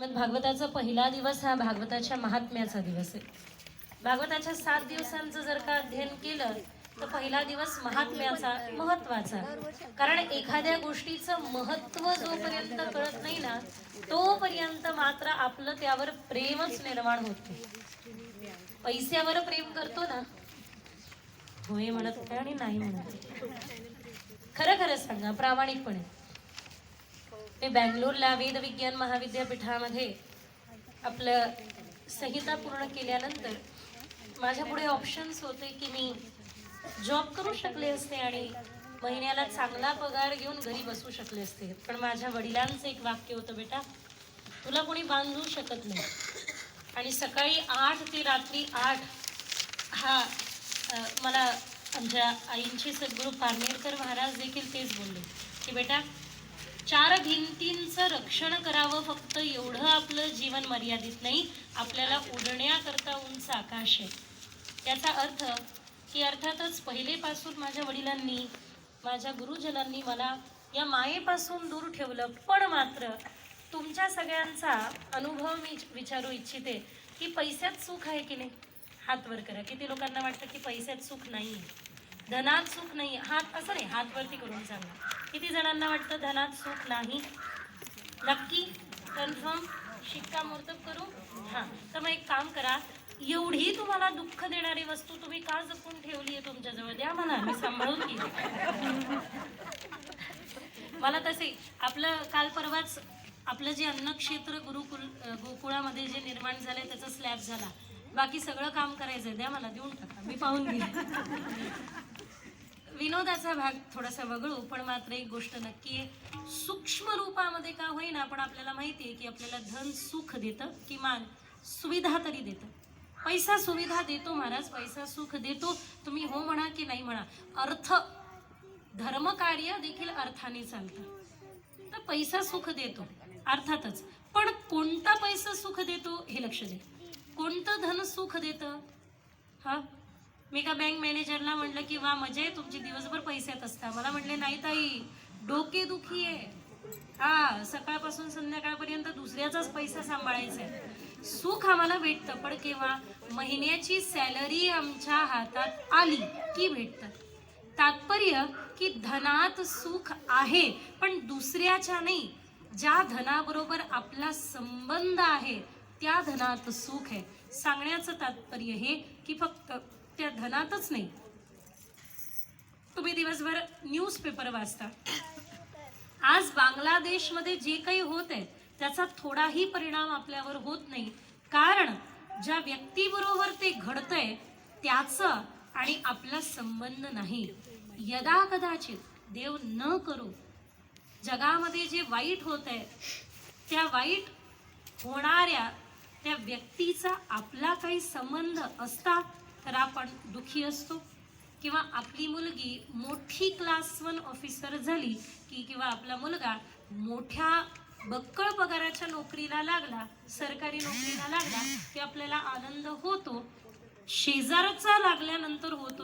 मग भागवताचा पहिला दिवस हा भागवताच्या महात्म्याचा दिवस आहे. भागवताच्या 7 दिवसांचं जर का अध्ययन केलं तर पहिला दिवस महात्म्याचा, महत्वाचा. कारण एखाद्या गोष्टीचं महत्व जोपर्यंत कळत नाही ना तोपर्यंत मात्र आपलं त्यावर प्रेमच निर्माण होत नाही. पैशावर प्रेम करतो ना, होय म्हणत काय आणि नाही म्हणत. खरं खरं सांगा प्रामाणिकपणे. मी बँगलोरला वेद विज्ञान महाविद्यापीठामध्ये आपलं संहिता पूर्ण केल्यानंतर माझ्या पुढे ऑप्शन्स होते की मी जॉब करू शकले असते आणि महिन्याला चांगला पगार घेऊन घरी बसू शकले असते. पण माझ्या वडिलांचं एक वाक्य होतं, बेटा तुला कोणी बांधू शकत नाही. आणि सकाळी 8 ते रात्री 8 हा मला आमच्या आईंचे सद्गुरू पारनेरकर महाराज देखील तेच बोलले की बेटा 4 भिंतींचं रक्षण करावं, फक्त एवढं आपलं जीवन मर्यादित नाही, आपल्याला उडण्याकरता उंच आकाश आहे. त्याचा अर्थ की अर्थातच पहिलेपासून माझ्या वडिलांनी, माझ्या गुरुजनांनी मला या मायेपासून दूर ठेवलं. पण मात्र तुमच्या सगळ्यांचा अनुभव मी विचारू इच्छिते की पैशात सुख आहे की नाही. हात वर करा. किती लोकांना वाटतं की पैशात सुख नाही, धनात सुख नाही. हात असं नाही, हात वरती करून सांगा. किती जणांना वाटतं धनात सुख नाही? नक्की कन्फर्म शिक्कामोर्तब करू. हां, तर मग एक काम करा, एवढी तुम्हाला दुःख देणारी वस्तू तुम्ही का जपून ठेवली आहे तुमच्याजवळ, द्या मला, मी सांभाळून घेईन. मला तसे आपलं काल परवाच आपलं जे अन्नक्षेत्र गोकुळामध्ये जे निर्माण झालंय त्याचा स्लॅब झाला. बाकी सगळं काम करायचंय, द्या मला, देऊन टाका, मी पाहून घेईन. विनोदाचा भाग थोडासा वगळू, पण मात्र एक गोष्ट नक्की आहे, सूक्ष्म रूपामध्ये का होईना पण आपल्याला माहिती आहे की आपल्याला धन सुख देतं, किमान सुविधा तरी देतं. पैसा सुविधा देतो महाराज, पैसा सुख देतो. तुम्ही हो म्हणा की नाही म्हणा. अर्थ धर्मकार्य देखील अर्थाने चालतं. तर पैसा सुख देतो अर्थातच, पण कोणता पैसा सुख देतो हे लक्ष दे. कोणतं धन सुख देतं? हा, मी का बँक मॅनेजरला म्हटलं की वा मजा आहे तुमची, दिवसभर पैशात असता. मला म्हटले नाही ताई, डोकेदुखी आहे. हा, सकाळपासून संध्याकाळपर्यंत दुसऱ्याचाच पैसा सांभाळायचा आहे. सुख आम्हाला भेटतं, पण केव्हा? महिन्याची सॅलरी आमच्या हातात आली की भेटतं. तात्पर्य की धनात सुख आहे, पण दुसऱ्याच्या नाही. ज्या धनाबरोबर आपला संबंध आहे त्या धनात सुख आहे. सांगण्याचं तात्पर्य हे की फक्त त्या धनातच नाही. तुम्ही दिवसभर न्यूजपेपर वाचता. आज बांगलादेशमध्ये जे काही होत आहे त्याचा थोडाही परिणाम आपल्यावर होत नाही, कारण ज्या व्यक्तीबरोबर ते घडतंय त्याचा आणि आपला संबंध नाही. यदा कदाचित देव न करो जगामध्ये जे वाईट होत आहे त्या वाईट होणाऱ्या त्या व्यक्तीचा आपला काही संबंध असता तर आपण दुःखी असतो. किंवा आपली मुलगी मोठी क्लास 1 ऑफिसर झाली की, किंवा आपला मुलगा मोठ्या बक्कळ पगाराच्या नोकरीला लागला, सरकारी नोकरीला लागला की आपल्याला आनंद होतो. शेजारचा लागल्यानंतर होतो